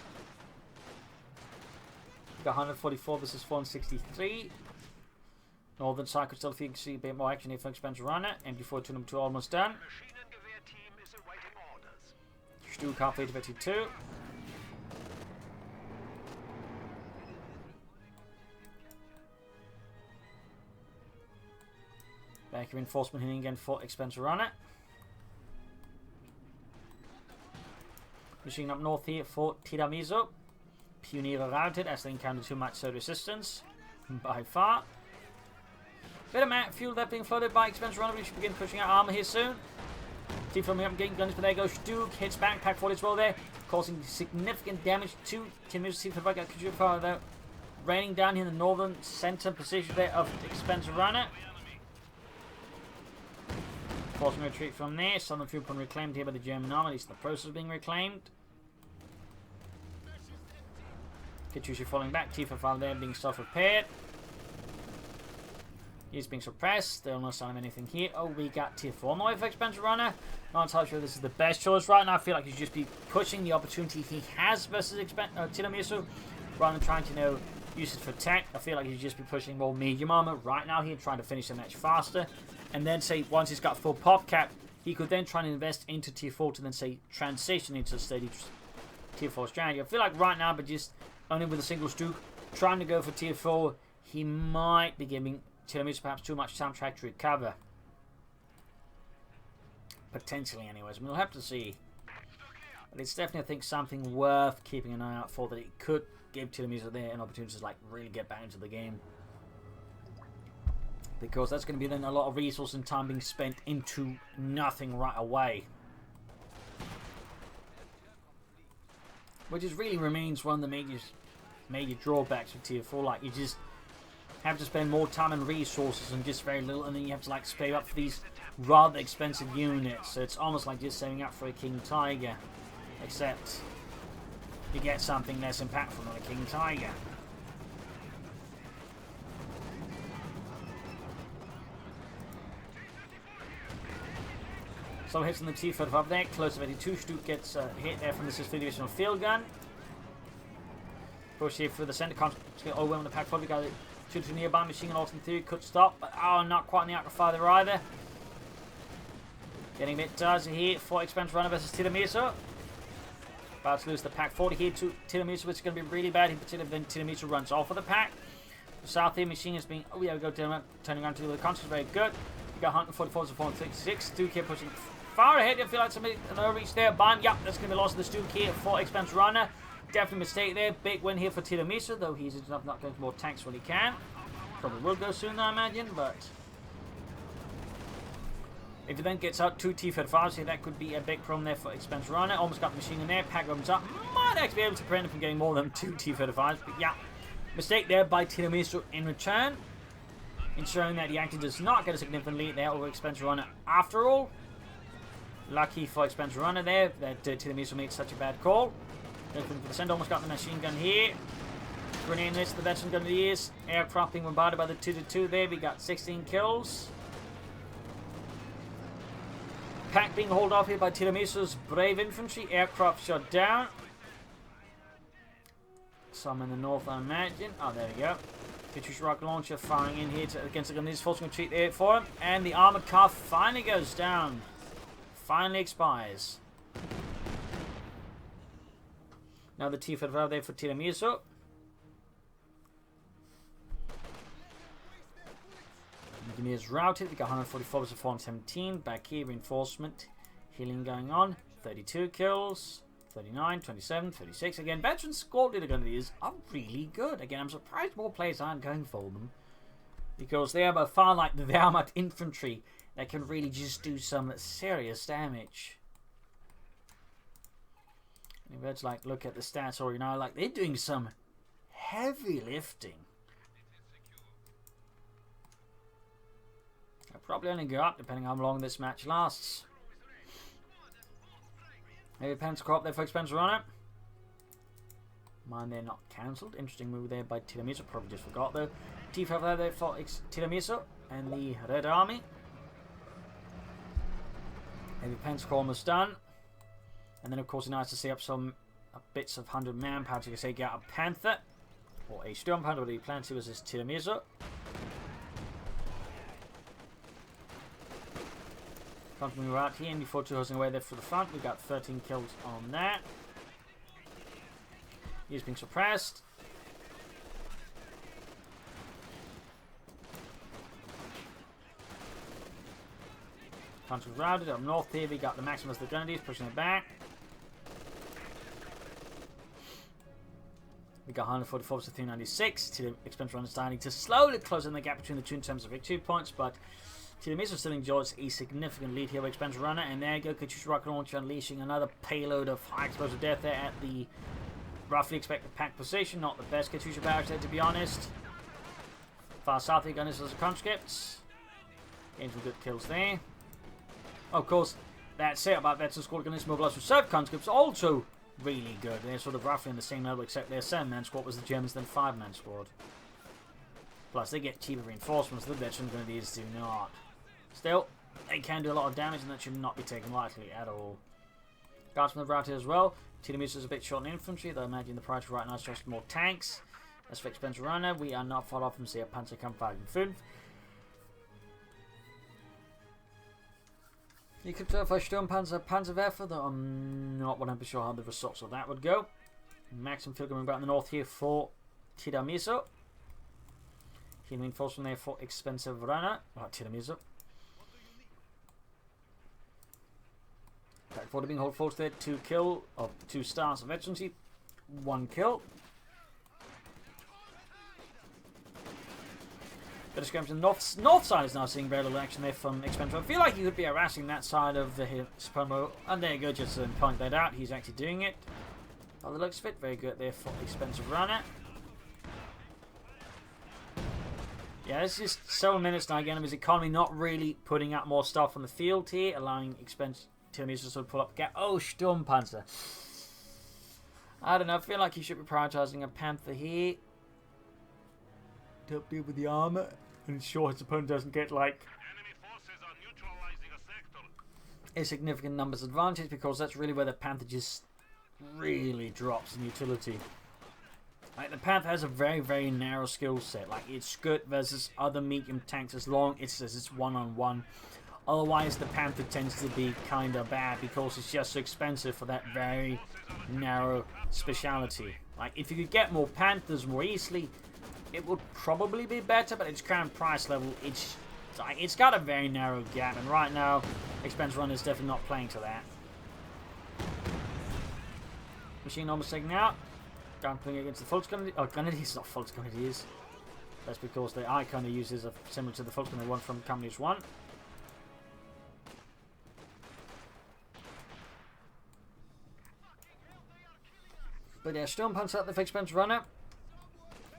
We've got 144 versus 463. Northern side could still see a bit more action here for Expense Runner. MD-4 to number 2 almost done. Stuk halfway to 52. Back of reinforcement hitting again for Expense Runner. Machine up north here for Tiramisu. Pioneer routed as they encounter too much resistance by far. Bit of mat fuel that being flooded by Expense Runner. We should begin pushing out armor here soon. Team from up getting guns, but there goes Stuk. Hits back, pack 40 as well there, causing significant damage to Tiramisu. Faymonville though, raining down here in the northern center position there of Expense Runner. Forcing retreat from there. Southern fuel point reclaimed here by the German army. At least the process of being reclaimed. Katyusha falling back. T-55 there being self-repaired. He's being suppressed. Still no sign of anything here. Oh, we got Tier 4 on the way for Expense Runner. Not entirely sure this is the best choice right now. I feel like he should just be pushing the opportunity he has versus Tiramisu, rather than trying to, use it for tech. I feel like he'd just be pushing more medium armor right now here, trying to finish the match faster. And then, say, once he's got full pop cap, he could then try and invest into tier 4 to then, say, transition into a steady tier 4 strategy. I feel like right now, but just only with a single Stuke, trying to go for tier 4, he might be giving Tiramisu perhaps too much soundtrack to recover. Potentially, anyways. We'll have to see. But it's definitely, I think, something worth keeping an eye out for, that it could give Tiramisu there an opportunity to, like, really get back into the game. Because that's going to be then a lot of resource and time being spent into nothing right away. Which is really remains one of the major drawbacks of tier 4. Like, you just have to spend more time and resources and just very little, and then you have to, like, spare up for these rather expensive units. So it's almost like just saving up for a King Tiger. Except you get something less impactful than a King Tiger. Some hits on the T-35 there, close to 82. Stuke gets hit there from this divisional field gun. Push here for the center. Oh, well on the pack 4. We got it. Shoot to nearby machine gun. In theory could stop, but oh, not quite in the arc of fire there either. Getting a bit dizzy here for Expansion Runner versus Tiramisu. About to lose the pack 40 here to Tiramisu, which is going to be really bad. In particular, then Tiramisu runs off of the pack. The South here machine is being. Oh, yeah, we go turning around to the conscious. Very good. We got 144 to 466. Stuke here pushing far ahead. I feel like somebody no reach there. Bam. Yep, that's going to be lost to the Stuke here for Expansion Runner. Definitely mistake there. Big win here for Tiramisu, though he's not going for more tanks when he can. Probably will go soon, I imagine, but. If he then gets out 2 T-35s here, that could be a big problem there for Expansion Runner. Almost got the machine in there. Pack opens up. Might actually be able to prevent him from getting more than 2 T-35s. But yeah, mistake there by Tiramisu in return. Ensuring that he actually does not get a significant lead there over Expansion Runner after all. Lucky for Expansion Runner there that Tiramisu made such a bad call. Looking for the center. Almost got the machine gun here. Grenade this, the veteran gun of the years. Aircraft being bombarded by the 2-2 there. We got 16 kills. Pack being hauled off here by Tiramisu's brave infantry. Aircraft shot down. Some in the north, I imagine. Oh, there we go. Katyusha rocket launcher firing in here against the Gunese, forcing a retreat there for him. And the armored car finally goes down. Finally expires. Now the T-35 there for Tiramisu. Engineers routed. We got 144 versus 417. Back here, reinforcement. Healing going on. 32 kills. 39, 27, 36. Again, veteran squad leader gunneers are really good. Again, I'm surprised more players aren't going for them. Because they are by far like the Wehrmacht infantry that can really just do some serious damage. And if you like look at the stats, or you know, like they're doing some heavy lifting. I'll probably only go up depending on how long this match lasts. Maybe Pence crop there for Expansion Runner. Mine they're not cancelled. Interesting move there by Tiramisu. Probably just forgot though. T5 there for Tiramisu and the Red Army. Maybe Pence almost done. And then of course it's nice to see up some bits of 100 manpower to say get a Panther. Or a Storm Panther, but he plans to resist Tiramisu. Move out here, and before 2 hosting away there for the front, we got 13 kills on that. He's being suppressed. Front was routed. Up north here, we got the Maximus the Grenadiers pushing it back. We got 144 to 396. To the Expansion Runner starting to slowly close in the gap between the two in terms of victory points, but Tiramisu still enjoys a significant lead here with Expansion Runner, and there you go, Katyusha rocket launcher unleashing another payload of high explosive death there at the roughly expected pack position. Not the best Katyusha barracks there, to be honest. Far south here, Gunners as a conscripts. Getting some good kills there. Of course, that's it about veteran squad. Gunners mobilized reserve conscripts, also really good. They're sort of roughly on the same level, except their 7-man squad was the Germans, then 5-man squad. Plus, they get cheaper reinforcements. The veteran Grenadiers do not. Still, they can do a lot of damage, and that should not be taken lightly at all. Guardsmen of route here as well. Tiramisu is a bit short in infantry, though I imagine the priority right now is just more tanks. As for Expensive Runner, we are not far off from, say, a Panzerkampf Wagen 5. You could try for Sturmpanzer Panzerwerfer, though I'm not 100% sure how the results of that would go. Maximum field coming back in the north here for Tiramisu. Healing force from there for Expensive Runner. Tiramisu. Back 40 being hold force there, 2 kill, of 2 stars of veterancy, 1 kill. Better skirmish on the north side is now seeing very little action there from Expensive. I feel like he could be harassing that side of the hill, and there you go, just point that out. He's actually doing it. By the looks of it, very good there for Expensive Runner. Yeah, it's just several minutes now again of his economy not really putting out more stuff on the field here, allowing Expensive to sort of pull up the gap. Oh, Sturmpanzer. I don't know, I feel like he should be prioritizing a Panther here to help deal with the armor and ensure his opponent doesn't get like a significant numbers advantage, because that's really where the Panther just really drops in utility. Like, the Panther has a very, very narrow skill set. Like, it's good versus other medium tanks as long as it's one-on-one. Otherwise, the Panther tends to be kind of bad because it's just so expensive for that very narrow speciality. Like, if you could get more Panthers more easily, it would probably be better, but its current price level, it's got a very narrow gap, and right now, Expensive Runner is definitely not playing to that. Machine almost taken out. Playing against the Volksgrenadiers. Oh, Grenadiers, not Volksgrenadiers. That's because the icon he uses are similar to the Volksgrenadier one from Companies 1. But yeah, Sturmpanzer at the Expensive Runner.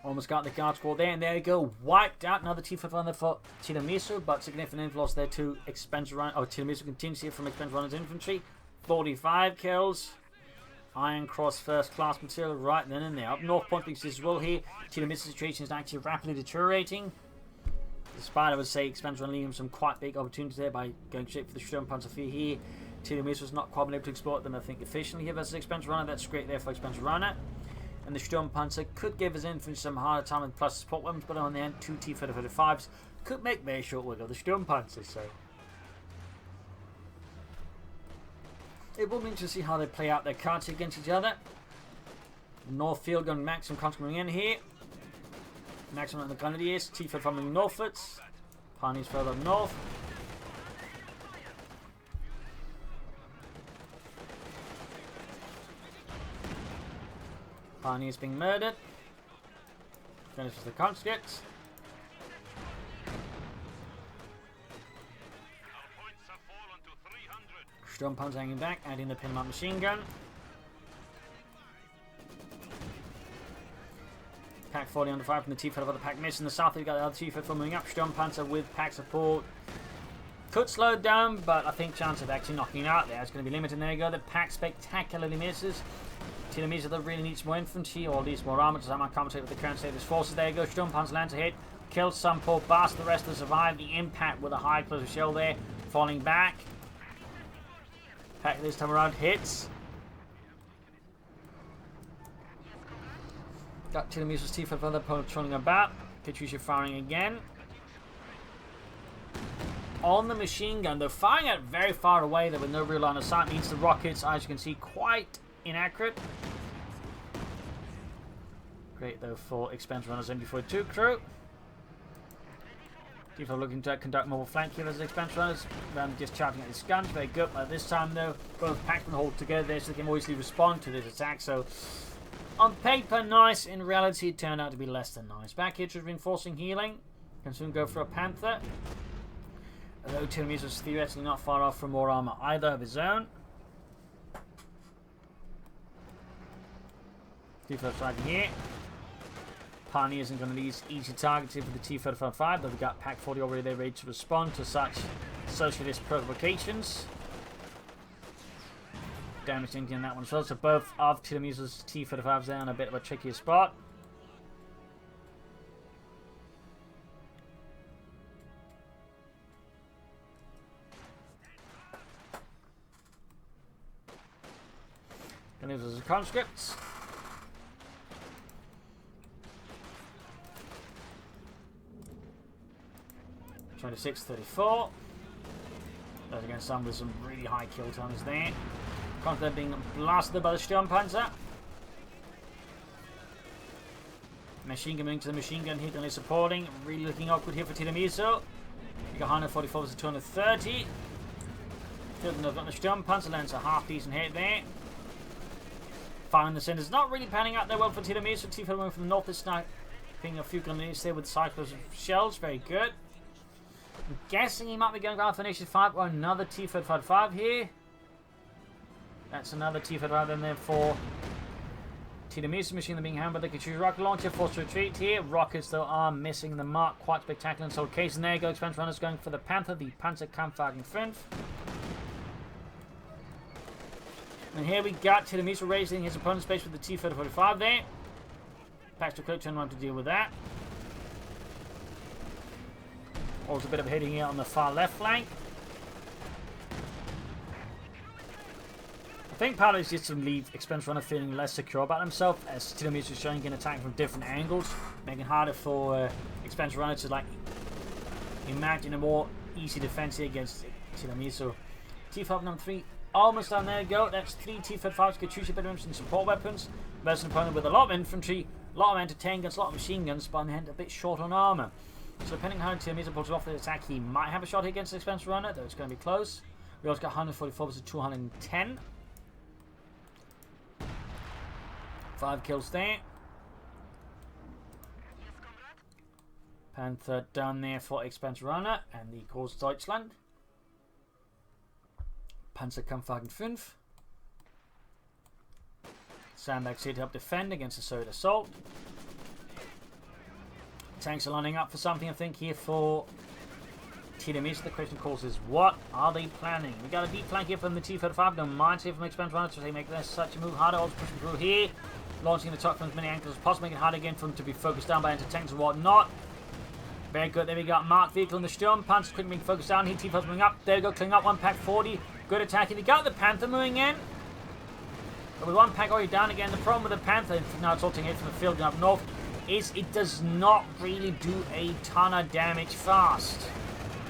Almost got the guard squad there, and there you go. Wiped out another T-5 runner for Tiramisu, but significant influence there to Expensive Runner. Oh, Tiramisu continues here from Expensive Runner's infantry. 45 kills. Iron Cross first class material right then and there. Up north, point being as well here. Tiramisu's situation is actually rapidly deteriorating. Despite, I would say, Expensive Runner leaving some quite big opportunities there by going straight for the Sturmpanzer here. Tiramisu's not quite been able to exploit them, I think, efficiently here versus Expensive Runner. That's great there for Expensive Runner. And the Sturmpanzer could give his infantry some harder time with plus support weapons, but on the end, 2 T-35s could make very short work of the Sturmpanzer, so it will be interesting to see how they play out their cards against each other. North field going maximum coming in here. Maximum on the Grenadiers. T-5 coming northwards. Pioneers further up north. Pioneers being murdered. Finishes the conscripts. Sturmpanzer hanging back, adding the Pinmount machine gun. Pack 40 under fire from the T-5 of the pack miss. In the south, we've got the other T-5 moving up. Sturmpanzer with pack support. Could slow it down, but I think chance of actually knocking it out there is going to be limited. There you go. The pack spectacularly misses. Tiramisu that really needs more infantry, or at least more armor, to somehow compensate with the current state of his forces. There you go. Sturmpanzer lands a hit. Kills some poor bastard. The rest of them survive. The impact with a high explosive shell there. Falling back. Pack this time around hits. Got Tiramisu's T-5 for the opponent trolling about. Katyusha firing again. On the machine gun, they're firing it very far away there with no real line of sight. Means the rockets, as you can see, quite inaccurate. Great though for Expensive Runner's MD42 crew. T-5 looking to conduct mobile flank here as Expensive Runners. Just charging at his guns. Very good. But this time though, both packed and hold together so they can easily respond to this attack. So on paper, nice. In reality, it turned out to be less than nice. Back here, just reinforcing healing. Can soon go for a Panther. Although Tiramisu was theoretically not far off from more armor either of his own. T-5 striking here. Pioneer isn't going to be easy targeted with the T-35, though we've got Pack 40 already there ready to respond to such socialist provocations. Damage in that one as well. So both of Tiramisu's T-35s there in a bit of a trickier spot. And this is a conscript. 26, 34. Those against some with some really high kill times there. Constantly being blasted by the Sturmpanzer. Machine gun into the machine gun, hit only supporting. Really looking awkward here for Tiramisu. You got 144 versus 230. Tilden has got the Sturmpanzer, lands a half decent hit there. Fire in the centre is not really panning out there well for Tiramisu. T-Fed going from the north is sniping a few grenades there with cyclones shells. Very good. I'm guessing he might be going for Nation 5 or another T-Fed 5 here. That's another T-Fed 5 then there for Tiramisu. Machine being hammered. They can choose rocket launcher, forced retreat here. Rockets though are missing the mark. Quite spectacular in sold case. And there you go. Expansion runners going for the Panther, the Panzerkampfwagen 5. And here we got Tiramisu raising his opponent's base with the T-35 there. Packs to quick turn around to deal with that. Also a bit of hitting here on the far left flank. I think part of it is just to leave Expense Runner feeling less secure about himself, as Tiramisu is showing he can attack from different angles, making it harder for Expense Runner to like imagine a more easy defense here against Tiramisu. T-5 number 3, almost down there. Go. That's 3 T-35s. Could choose your better and support weapons. Versus an opponent with a lot of infantry, a lot of anti-tank guns, a lot of machine guns, but on the hand a bit short on armor. So depending on how Tiramisu pulls off the attack, he might have a shot against the Expense Runner, though it's going to be close. We also got 144 versus 210. 5 kills there. Panther down there for Expense Runner and the CoH2 Deutschland. Panzerkampfwagen 5. Sandbags here to help defend against the Soviet assault. Tanks are lining up for something, I think, here for Tiramisu. The question, of course, is what are they planning? We got a deep flank here from the T-35. No mind here from Expense Runner to make this such a move harder. Also pushing through here. Launching the attack from as many angles as possible, making it hard again for them to be focused down by anti-tanks and whatnot. Very good. There we got marked vehicle in the Sturm. Panzer quickly being focused down. Here, T-5's moving up. There we go, cleaning up. 1 pack 40. Good attacking. We got the Panther moving in. But with 1 pack already down again, the problem with the Panther, now it's ulting it from the field up north, is it does not really do a ton of damage fast.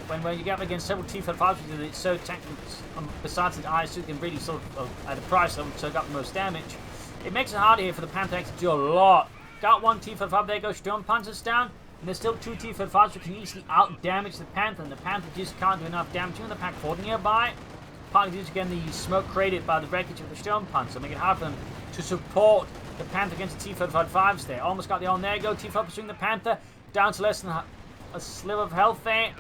When you get up against several T-35s, it's so tactical, besides the ISU can really sort of, at a price level, soak up the most damage. It makes it harder here for the Panther to do a lot. Got 1 T-35, there goes Sturmpanzers down. And there's still 2 T-35s who can easily out-damage the Panther. And the Panther just can't do enough damage. Even the pack 40 nearby. Partly due to, again, the smoke created by the wreckage of the Sturmpanzer. Making it hard for them to support the Panther against the T-35s there. Almost got the on there go. T-35 pursuing the Panther. Down to less than a sliver of health there.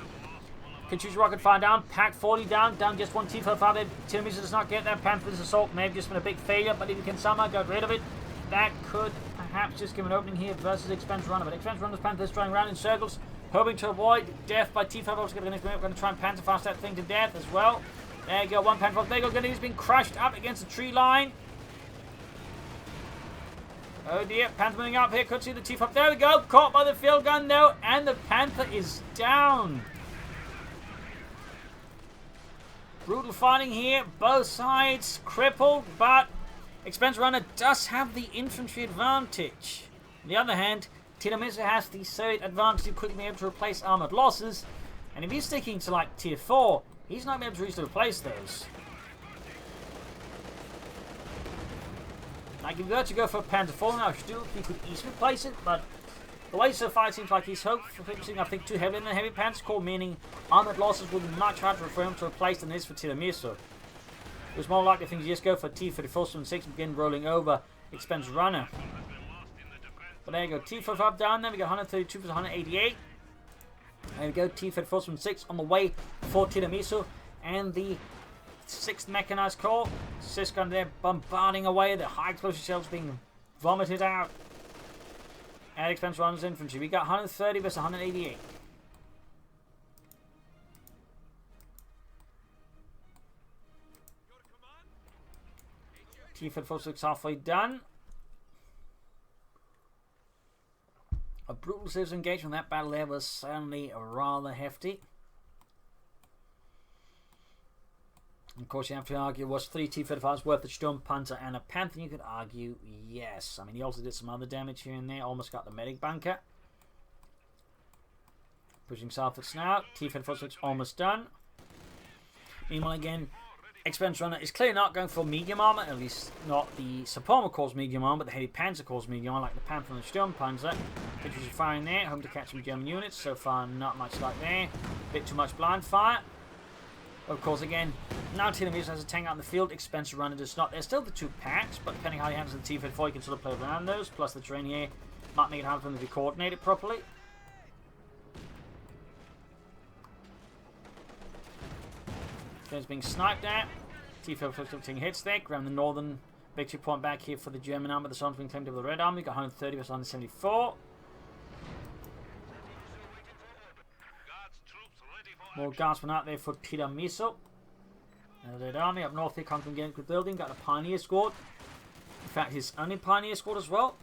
Can choose rocket fire down. Pack 40 down. Down just 1 T-35 there. Tiramisu does not get that. Panther's assault may have just been a big failure, but if you can somehow get rid of it, that could perhaps just give an opening here versus Expense Runner. But Expense Runner's Panther is trying around in circles, hoping to avoid death by T-5. Also going to try and Panther fast that thing to death as well. There you go. 1 Panther. There you go. He's been crushed up against the tree line. Oh dear, Panther moving up here. Could see the T-5. There we go. Caught by the field gun though, and the Panther is down. Brutal fighting here, both sides crippled, but Expense Runner does have the infantry advantage. On the other hand, Tiramisu has the Soviet advantage of quickly being able to replace armored losses, and if he's sticking to like tier 4, he's not able to reach to replace those. Like if you were to go for Panther 4 now, still he could easily replace it, but the way so far it seems like he's focusing, I think, too heavily in the heavy Panther core, meaning armored losses will be much harder for him to replace than it is for Tiramisu. It was more likely, I think, to just go for T-34 and 6 and begin rolling over Expense Runner. But there you go, T-45 down there, we got 132 for 188. There we go, T-34 from 6 on the way for Tiramisu, and the 6th Mechanized Corps, Cisco there bombarding away, the high explosive shells being vomited out. And Expense Runner's infantry. We got 130 versus 188. T-34 looks halfway done. A brutal series of engagement. That battle there was certainly rather hefty. Of course, you have to argue, was 3 T-35s worth the Sturmpanzer and a Panther? You could argue, yes. I mean, he also did some other damage here and there. Almost got the medic bunker. Pushing southwards now. T-34's almost done. Meanwhile, again, Expense Runner is clearly not going for medium armor, at least not the Suprema Corps medium armor, but the Heavy Panzer Corps medium armor, like the Panther and the Sturmpanzer. Infantry firing there, home to catch some German units. So far, not much like there. Bit too much blind fire. Of course, again, now Tiramisu has a tank out in the field. Expense Runner does not. There's still the 2 packs, but depending how he handles the T-34, you can sort of play around those. Plus, the terrain here might make it hard for them to be coordinated properly. Is being sniped at. T-34 taking hits there. Grab the northern victory point back here for the German army. The sun's being claimed over the Red Army. Got 130 versus 174. More guardsmen out there for Tiramisu. The Red Army up north here, conquering again good building. Got a Pioneer Squad. In fact, his only Pioneer Squad as well.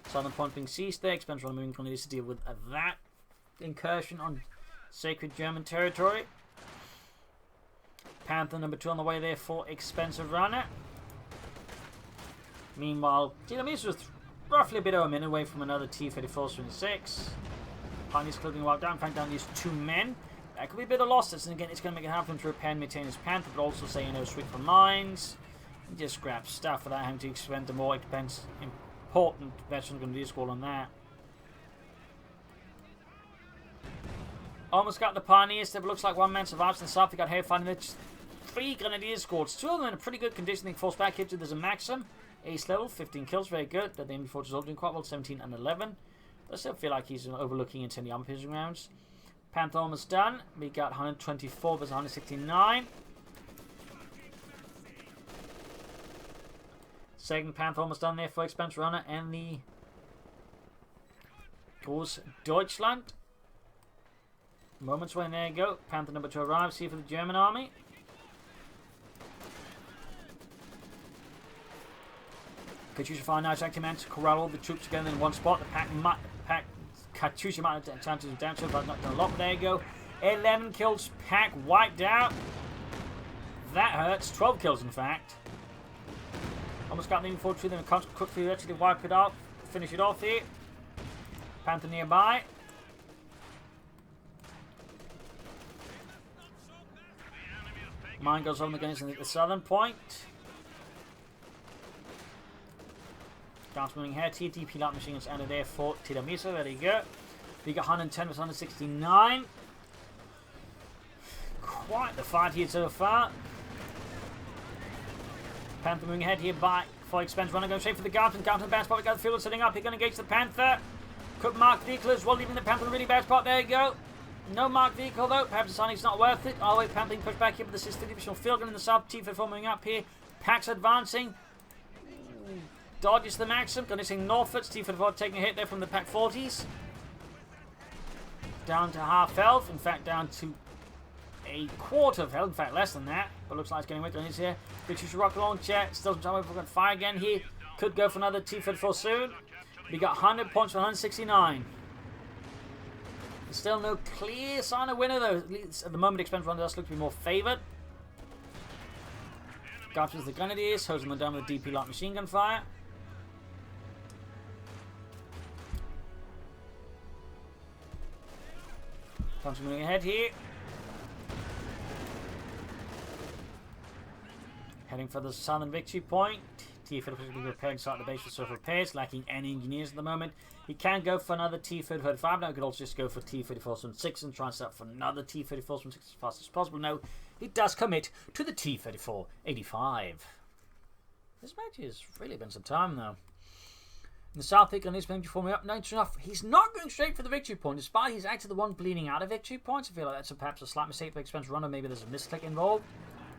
Southern point being seized there. Expense Runner moving to deal with that incursion on sacred German territory. Panther number 2 on the way there for Expensive Runner. Meanwhile, Tiramisu was roughly a bit over a minute away from another T-34-26. Pioneer's clothing wiped down, in fact, down these 2 men. That could be a bit of losses, and again, it's going to make it hard for him to repair and maintain his Panther, but also say, swing for mines. And just grab stuff without having to expend the more important veteran going to do score on that. Almost got the Pioneers there, but looks like 1 man survives in the south. They got hair fighting. 3 Grenadier squads. 2 of them in a pretty good condition. They force back here to there's a Maxim. Ace level, 15 kills, very good. The enemy forces all doing quite well, 17 and 11. But I still feel like he's overlooking into the armor piercing rounds. Panther almost done. We got 124 versus 169. Second Panther almost done there for Expense Runner and the Groß Deutschland. Moments when there you go. Panther number 2 arrives here for the German army. Katyusha fire nice active man to corral all the troops together in one spot. The pack Katyusha might have chances of down, but not done a lot. There you go. 11 kills, pack wiped out. That hurts. 12 kills in fact. Almost got the infantry, then quickly actually wipe it up, finish it off here. Panther nearby. Mine goes on against the southern point. Guards moving here. TTP light machine guns out of there for Tiramisu. There you go. We got 110 versus 169. Quite the fight here so far. Panther moving ahead here by for Expense Runner. Going straight for the guardsman. Guardsman bad spot. We got the field setting up. He's going to engage the Panther. Could mark vehicle as well, leaving the Panther in a really bad spot. There you go. No marked vehicle though. Perhaps the Sonic's not worth it. Oh wait, Panther pushed back here with the 6th Divisional Field Gun in the south. T-34 moving up here. Pack's advancing. Dodges the Maxim. Going to sing northwards. T-34 taking a hit there from the Pack 40s. Down to half health. In fact, down to a quarter of health. In fact, less than that. But looks like it's getting weaker on his here. British rocket launcher. Still some time away from fire again here. Could go for another T-34 soon. We got 100 points for 169. There's still no clear sign of winner though. At least at the moment, Expense Runner does look to be more favoured. Guards with the Grenadiers, hosing them down with the DP light machine gun fire. Thompson moving ahead here. Heading for the southern victory point. T-34 will be repairing site of the base for surf repairs, lacking any engineers at the moment. He can go for another T-35. Now he could also just go for T-34-6 and try and set up for another T-34-6 as fast as possible. No, he does commit to the T-34-85. This match has really been some time though. In the south, Hickler needs to form up. No, it's enough. He's not going straight for the victory point, despite he's actually the one bleeding out of victory points. I feel like that's perhaps a slight mistake by Expense Runner. Maybe there's a misclick involved.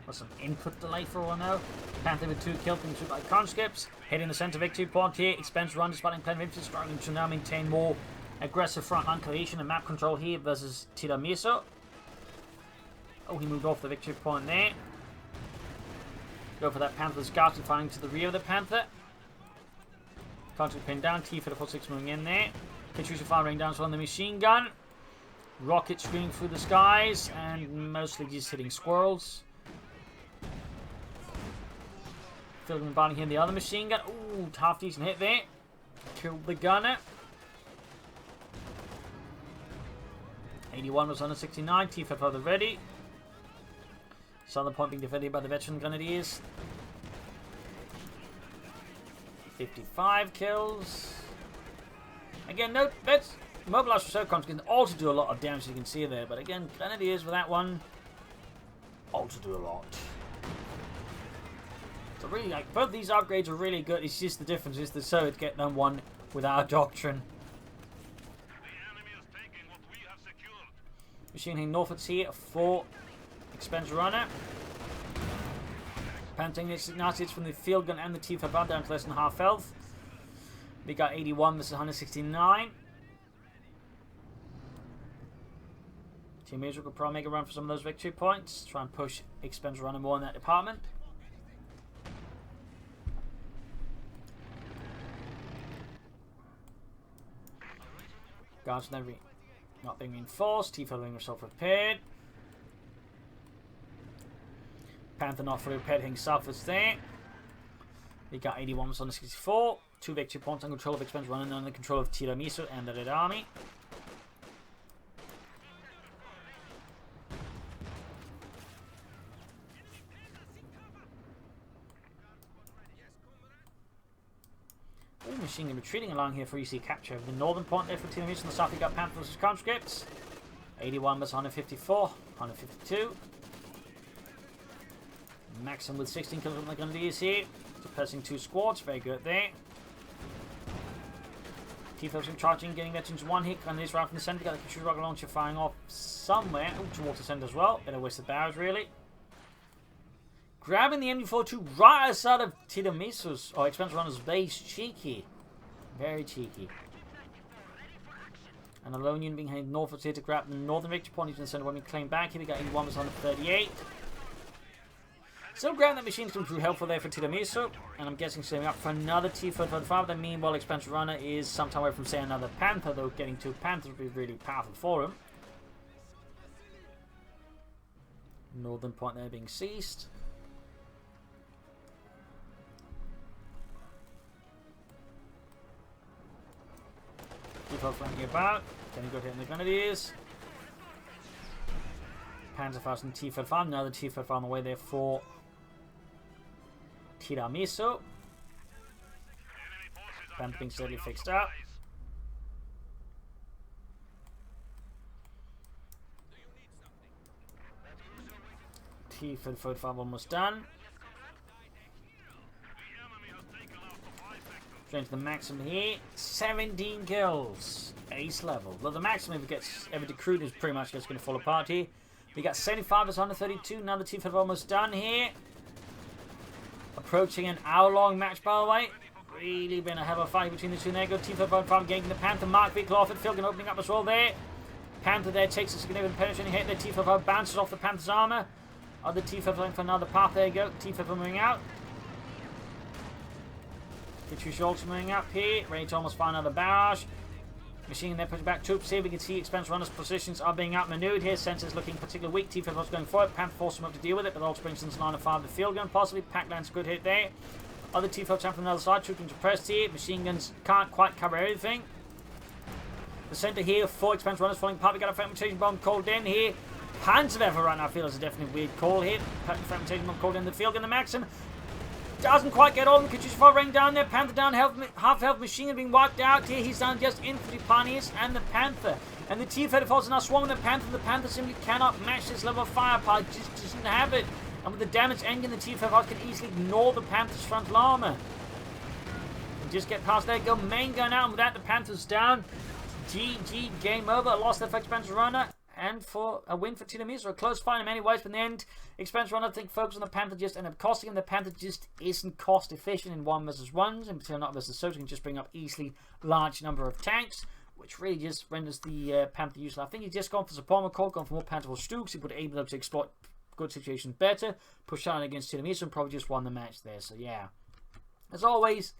Or some input delay for all I know. Panther with 2 killed and 2 by conscripts. Hitting the centre victory point here. Expense Run despite plenty of infantry, struggling to now maintain more aggressive frontline cohesion and map control here versus Tiramisu. Oh, he moved off the victory point there. Go for that Panther's guards and firing to the rear of the Panther. Conscript pinned down. T-34-6 moving in there. Katyusha firing down on the machine gun. Rocket screaming through the skies and mostly just hitting squirrels. Fielding and bombing here in the other machine gun. Ooh, half decent hit there. Killed the gunner. 81 was 169. T-5 further ready. Southern point being defended by the veteran grenadiers. 55 kills. Again, note that's mobilized Reserve can also do a lot of damage, as you can see there. But again, grenadiers with that one also do a lot. So really, like, both these upgrades are really good. It's just the difference is the Soviets get them one without doctrine. Machine hitting Norfolk's here for Expense Runner. Panting Nazis from the field gun and the T-5 down to less than half health. We got 81 versus 169. Team Israel could probably make a run for some of those victory points. Try and push Expense Runner more in that department. Guards not being reinforced. T-5 being self-repaired. Panther not fully repaired, hitting southwards there. We got 81 on the 64. 2 victory points on control of Expense Runner and under control of Tiramisu and the Red Army. Ooh, machine gun retreating along here for easy capture of the northern point there for Tiramisu. On the south we got Panther versus conscripts. 81 versus 154. 152. Maxim with 16 kills on the Grenadiers here. Suppressing 2 squads. Very good there. T-5 charging, getting veterans 1 hit. Grenadiers right from the centre. Got the Katrina rocket launcher firing off somewhere. Ooh, towards the centre as well. Better waste the barrels really. Grabbing the MD-42 right outside of Tiramisu's or Expense Runner's base. Cheeky. Very cheeky. And a lone unit being headed northwards here to grab the northern victory point. He's in the centre when we claim back here. We got 81 versus 138. Still grabbing that machine gun through helpful there for Tiramisu. And I'm guessing setting up for another T-535. Then meanwhile, Expense Runner is sometime away from, say, another Panther. Though getting 2 Panthers would be really powerful for him. Northern point there being seized. T-5 flanking about. Getting good hit in the Grenadiers. Panzer fast and T-5. Another T-5 on the way there for Tiramisu. Panther being steadily fixed up. T-45 almost done. Straight to the Maxim here. 17 kills. Ace level. Well, the Maxim, if it gets ever decrued, is pretty much just going to fall apart here. We got 75 versus 132. Now the T-5 almost done here. Approaching an hour-long match, by the way. Really been a hell of a fight between the two there. Go T-5 gaining the Panther. Mark V. Clawford Field gun opening up as well there. Panther there takes a significant penetrating hit. The T-5 bounces off the Panther's armor. Other T-5 going for another path. There you go. T-5 moving out. Get your Schultz moving up here. Ready to almost find another barrage. Machine there pushing back troops here. We can see Expense Runner's positions are being outmaneuvered here. Sensors looking particularly weak. T-5 going forward. Panther forced him up to deal with it, but also brings in line of fire the field gun. Possibly Pac-Land's good hit there. Other T-5 from the other side. Troops suppressed here. Machine guns can't quite cover everything. The centre here, 4 Expense Runners falling apart. We got a fragmentation bomb called in here. Panzerwerfer right now, I feel is a definitely weird call here. Fragmentation bomb called in the field gun. The Maxim doesn't quite get on. Kachushva rang down there. Panther down, half health. Machine gun being wiped out here. He's down just infantry pioneers and the Panther. And the T-34s are now swarming the Panther. The Panther simply cannot match this level of firepower. Just doesn't have it. And with the damaged engine, the T-34s can easily ignore the Panther's frontal armor. And just get past there. Go main gun out. And with that, the Panther's down. GG, game over. Lost the Expense Runner. And for a win for Tiramisu. A close fight in many ways, but in the end, Expense Runner, I think, focus on the Panther just end up costing him. The Panther just isn't cost efficient in 1 versus 1s, in particular not versus Soviets. Can just bring up easily large number of tanks, which really just renders the Panther useless. I think he's just gone for Support McCall, gone for more Panther Stooks. He would be able to exploit good situations better, push out against Tiramisu, and probably just won the match there. So yeah, as always,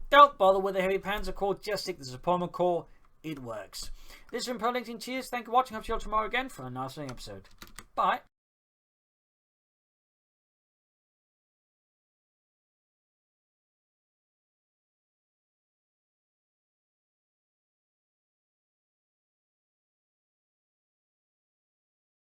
don't bother with the heavy Panzer Corps. Just stick to the Support McCall. It works. This has been Propagandacaster. Cheers. Thank you for watching. Hope to see you all tomorrow again for a nice episode. Bye.